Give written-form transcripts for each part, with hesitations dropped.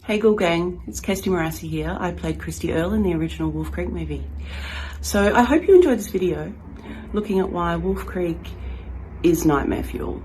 Hey Ghoul Gang, it's Kirsty Morassi here. I played Christy Earle in the original Wolf Creek movie. So I hope you enjoyed this video looking at why Wolf Creek is nightmare fuel.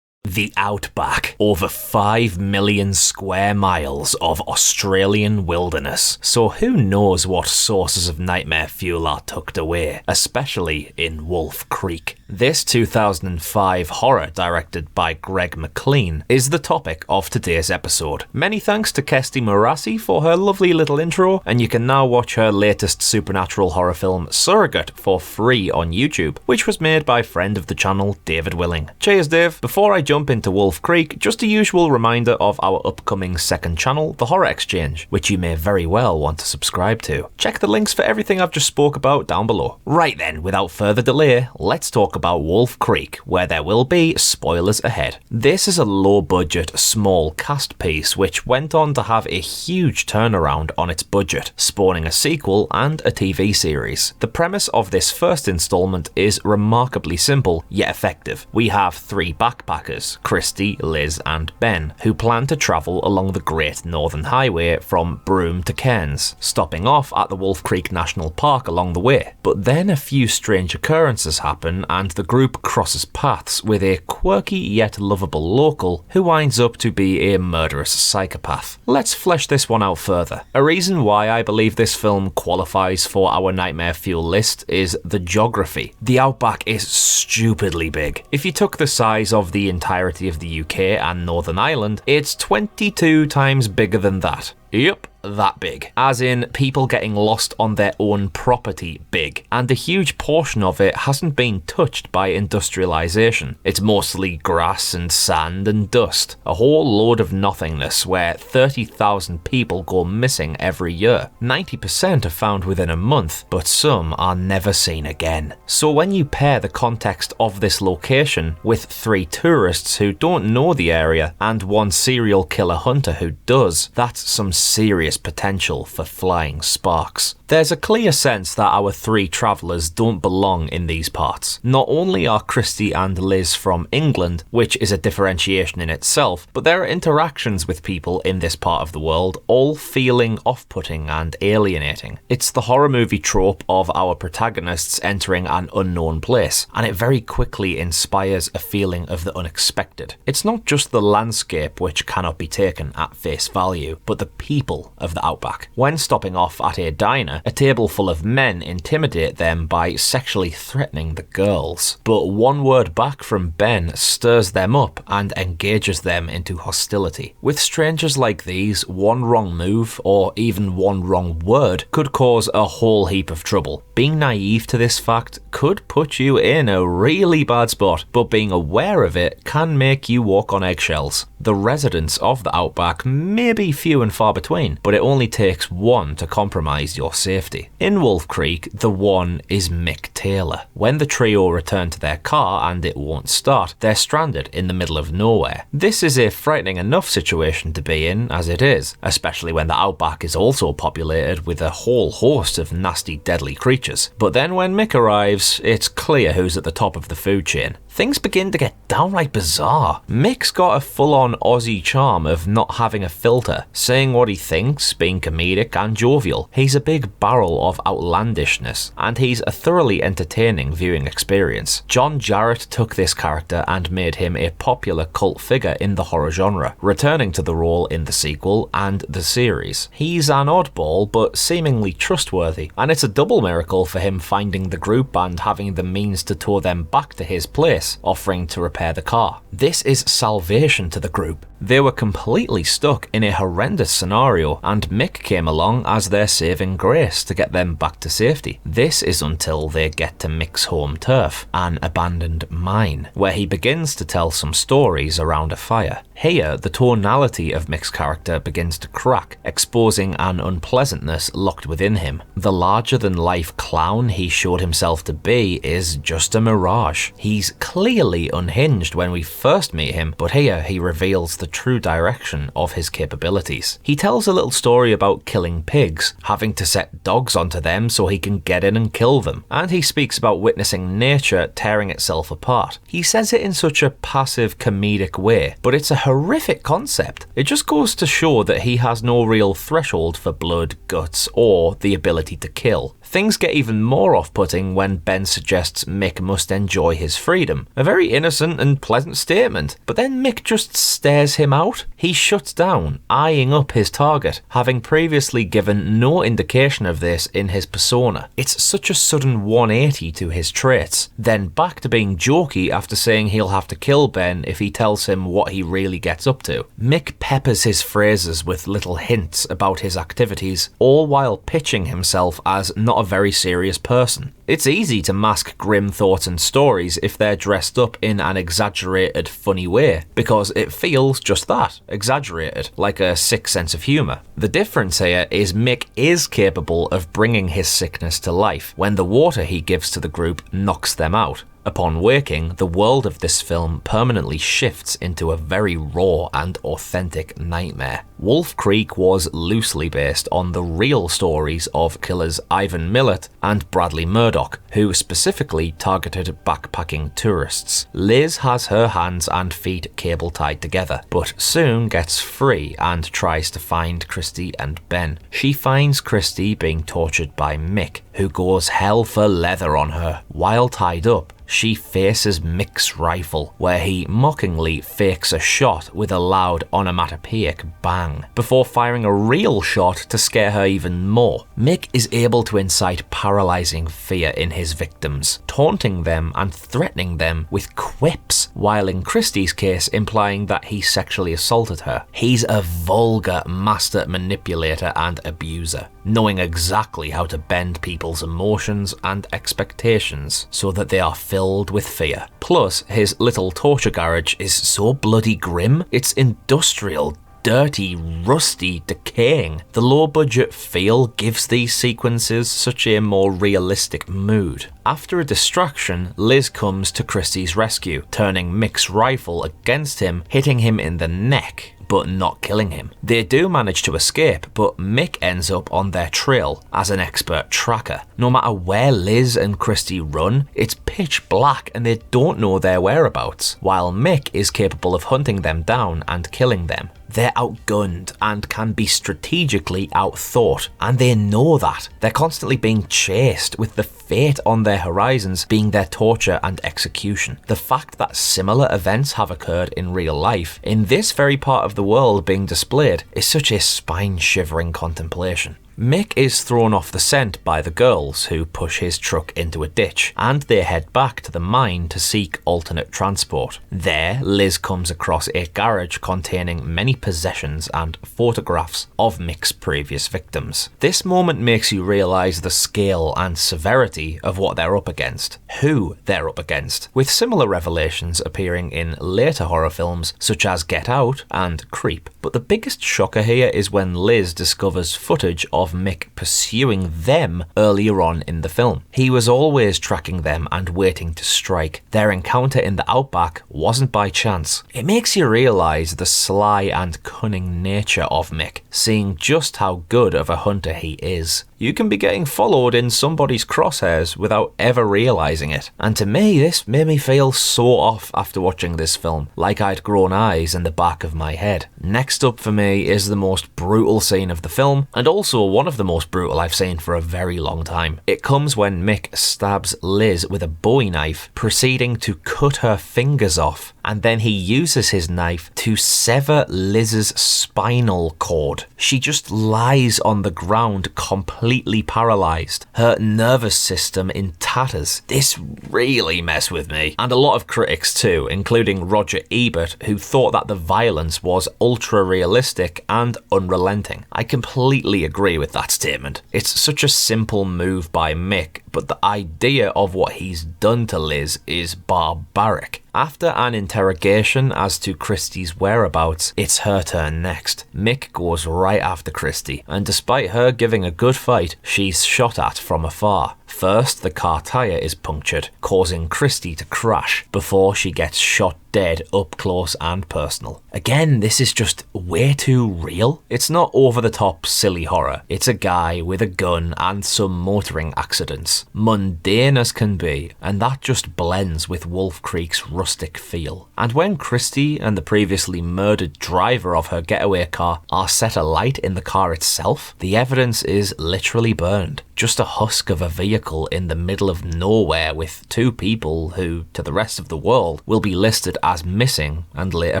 The Outback, over 5 million square miles of Australian wilderness. So who knows what sources of nightmare fuel are tucked away, especially in Wolf Creek. This 2005 horror, directed by McLean, is the topic of today's episode. Many thanks to Kirsty Morassi for her lovely little intro, and you can now watch her latest supernatural horror film Surrogate for free on YouTube, which was made by friend of the channel David Willing. Cheers Dave. Before I jump into Wolf Creek, just a usual reminder of our upcoming second channel, The Horror Exchange, which you may very well want to subscribe to. Check the links for everything I've just spoke about down below. Right then, without further delay, let's talk about Wolf Creek, where there will be spoilers ahead. This is a low-budget, small cast piece which went on to have a huge turnaround on its budget, spawning a sequel and a TV series. The premise of this first installment is remarkably simple, yet effective. We have three backpackers, Christy, Liz and Ben, who plan to travel along the Great Northern Highway from Broome to Cairns, stopping off at the Wolf Creek National Park along the way. But then a few strange occurrences happen and the group crosses paths with a quirky yet lovable local who winds up to be a murderous psychopath. Let's flesh this one out further. A reason why I believe this film qualifies for our nightmare fuel list is the geography. The Outback is stupidly big. If you took the size of the entirety of the UK and Northern Ireland, it's 22 times bigger than that. Yep, that big. As in, people getting lost on their own property big. And a huge portion of it hasn't been touched by industrialisation. It's mostly grass and sand and dust. A whole load of nothingness where 30,000 people go missing every year. 90% are found within a month, but some are never seen again. So when you pair the context of this location with 3 tourists who don't know the area and 1 serial killer hunter who does, that's some serious potential for flying sparks. There's a clear sense that our 3 travellers don't belong in these parts. Not only are Christy and Liz from England, which is a differentiation in itself, but there are interactions with people in this part of the world all feeling off-putting and alienating. It's the horror movie trope of our protagonists entering an unknown place, and it very quickly inspires a feeling of the unexpected. It's not just the landscape which cannot be taken at face value, but the people of the Outback. When stopping off at a diner, a table full of men intimidate them by sexually threatening the girls. But one word back from Ben stirs them up and engages them into hostility. With strangers like these, one wrong move, or even one wrong word, could cause a whole heap of trouble. Being naive to this fact could put you in a really bad spot, but being aware of it can make you walk on eggshells. The residents of the Outback may be few and far between, but it only takes one to compromise your safety. In Wolf Creek, the one is Mick Taylor. When the trio return to their car and it won't start, they're stranded in the middle of nowhere. This is a frightening enough situation to be in as it is, especially when the Outback is also populated with a whole host of nasty, deadly creatures. But then when Mick arrives, it's clear who's at the top of the food chain. Things begin to get downright bizarre. Mick's got a full-on Aussie charm of not having a filter, saying what he thinks, being comedic and jovial. He's a big barrel of outlandishness, and he's a thoroughly entertaining viewing experience. John Jarratt took this character and made him a popular cult figure in the horror genre, returning to the role in the sequel and the series. He's an oddball, but seemingly trustworthy, and it's a double miracle for him finding the group and having the means to tow them back to his place, offering to repair the car. This is salvation to the group. They were completely stuck in a horrendous scenario, and Mick came along as their saving grace to get them back to safety. This is until they get to Mick's home turf, an abandoned mine, where he begins to tell some stories around a fire. Here, the tonality of Mick's character begins to crack, exposing an unpleasantness locked within him. The larger-than-life clown he showed himself to be is just a mirage. He's clearly unhinged when we first meet him, but here he reveals the true direction of his capabilities. He tells a little story about killing pigs, having to set dogs onto them so he can get in and kill them, and he speaks about witnessing nature tearing itself apart. He says it in such a passive, comedic way, but it's a horrific concept. It just goes to show that he has no real threshold for blood, guts, or the ability to kill. Things get even more off-putting when Ben suggests Mick must enjoy his freedom. A very innocent and pleasant statement, but then Mick just stares him out. He shuts down, eyeing up his target, having previously given no indication of this in his persona. It's such a sudden 180 to his traits, then back to being jokey after saying he'll have to kill Ben if he tells him what he really gets up to. Mick peppers his phrases with little hints about his activities, all while pitching himself as not a very serious person. It's easy to mask grim thoughts and stories if they're dressed up in an exaggerated, funny way, because it feels just that, exaggerated, like a sick sense of humour. The difference here is Mick is capable of bringing his sickness to life when the water he gives to the group knocks them out. Upon waking, the world of this film permanently shifts into a very raw and authentic nightmare. Wolf Creek was loosely based on the real stories of killers Ivan Millett and Bradley Murdoch, who specifically targeted backpacking tourists. Liz has her hands and feet cable tied together, but soon gets free and tries to find Christy and Ben. She finds Christy being tortured by Mick, who goes hell for leather on her. While tied up, she faces Mick's rifle, where he mockingly fakes a shot with a loud onomatopoeic bang, before firing a real shot to scare her even more. Mick is able to incite paralysing fear in his victims, taunting them and threatening them with quips, while in Christie's case implying that he sexually assaulted her. He's a vulgar master manipulator and abuser, knowing exactly how to bend people's emotions and expectations so that they are filled with fear. Plus, his little torture garage is so bloody grim, it's industrial, dirty, rusty, decaying. The low-budget feel gives these sequences such a more realistic mood. After a distraction, Liz comes to Christie's rescue, turning Mick's rifle against him, hitting him in the neck, but not killing him. They do manage to escape, but Mick ends up on their trail as an expert tracker. No matter where Liz and Christy run, it's pitch black and they don't know their whereabouts, while Mick is capable of hunting them down and killing them. They're outgunned and can be strategically outthought, and they know that. They're constantly being chased, with the fate on their horizons being their torture and execution. The fact that similar events have occurred in real life, in this very part of the world being displayed, is such a spine-shivering contemplation. Mick is thrown off the scent by the girls, who push his truck into a ditch, and they head back to the mine to seek alternate transport. There, Liz comes across a garage containing many possessions and photographs of Mick's previous victims. This moment makes you realise the scale and severity of what they're up against, who they're up against, with similar revelations appearing in later horror films such as Get Out and Creep. But the biggest shocker here is when Liz discovers footage of Mick pursuing them earlier on in the film. He was always tracking them and waiting to strike. Their encounter in the Outback wasn't by chance. It makes you realise the sly and cunning nature of Mick, seeing just how good of a hunter he is. You can be getting followed in somebody's crosshairs without ever realising it. And to me, this made me feel so off after watching this film, like I'd grown eyes in the back of my head. Next up for me is the most brutal scene of the film, and also one of the most brutal I've seen for a very long time. It comes when Mick stabs Liz with a Bowie knife, proceeding to cut her fingers off, and then he uses his knife to sever Liz's spinal cord. She just lies on the ground completely paralysed, her nervous system in tatters. This really messed with me, and a lot of critics too, including Roger Ebert, who thought that the violence was ultra realistic and unrelenting. I completely agree with that statement. It's such a simple move by Mick, but the idea of what he's done to Liz is barbaric. After an interrogation as to Christie's whereabouts, it's her turn next. Mick goes right after Christie, and despite her giving a good fight, she's shot at from afar. First, the car tyre is punctured, causing Christy to crash before she gets shot dead up close and personal. Again, this is just way too real. It's not over-the-top silly horror. It's a guy with a gun and some motoring accidents. Mundane as can be, and that just blends with Wolf Creek's rustic feel. And when Christy and the previously murdered driver of her getaway car are set alight in the car itself, the evidence is literally burned. Just a husk of a vehicle in the middle of nowhere with two people who, to the rest of the world, will be listed as missing and later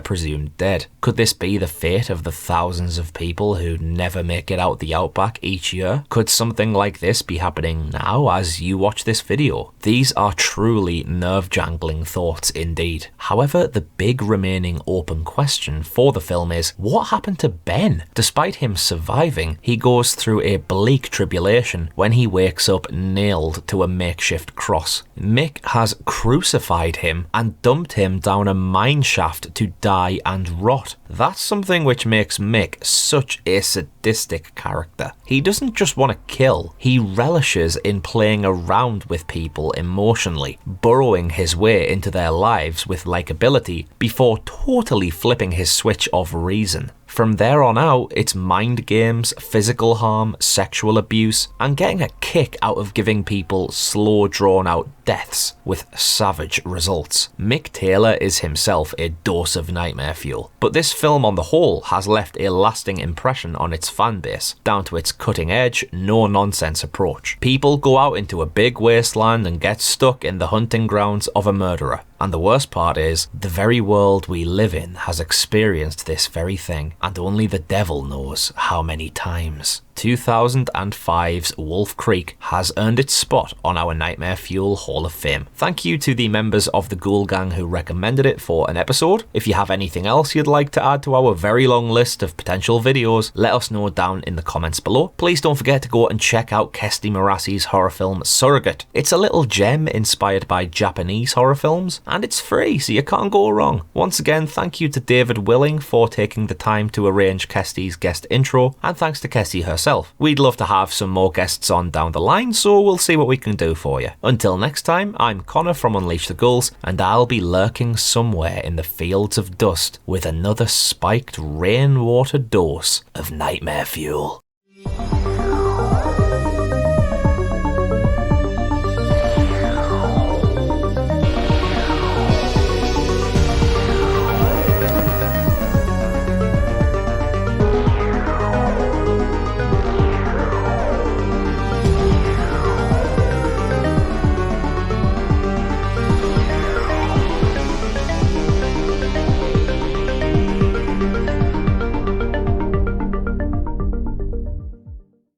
presumed dead. Could this be the fate of the thousands of people who never make it out the Outback each year? Could something like this be happening now as you watch this video? These are truly nerve-jangling thoughts indeed. However, the big remaining open question for the film is, what happened to Ben? Despite him surviving, he goes through a bleak tribulation when he wakes up nailed to a makeshift cross. Mick has crucified him and dumped him down a mine shaft to die and rot. That's something which makes Mick such a sadistic character. He doesn't just want to kill, he relishes in playing around with people emotionally, burrowing his way into their lives with likability before totally flipping his switch of reason. From there on out, it's mind games, physical harm, sexual abuse, and getting a kick out of giving people slow, drawn-out deaths with savage results. Mick Taylor is himself a dose of nightmare fuel, but this film on the whole has left a lasting impression on its fanbase, down to its cutting-edge, no-nonsense approach. People go out into a big wasteland and get stuck in the hunting grounds of a murderer. And the worst part is, the very world we live in has experienced this very thing, and only the devil knows how many times. 2005's Wolf Creek has earned its spot on our Nightmare Fuel Hall of Fame. Thank you to the members of the Ghoul Gang who recommended it for an episode. If you have anything else you'd like to add to our very long list of potential videos, let us know down in the comments below. Please don't forget to go and check out Kirsty Marassi's horror film Surrogate. It's a little gem inspired by Japanese horror films, and it's free, so you can't go wrong. Once again, thank you to David Willing for taking the time to arrange Kirsty's guest intro, and thanks to Kirsty herself. We'd love to have some more guests on down the line, so we'll see what we can do for you. Until next time, I'm Connor from Unleash the Ghouls, and I'll be lurking somewhere in the fields of dust with another spiked rainwater dose of nightmare fuel.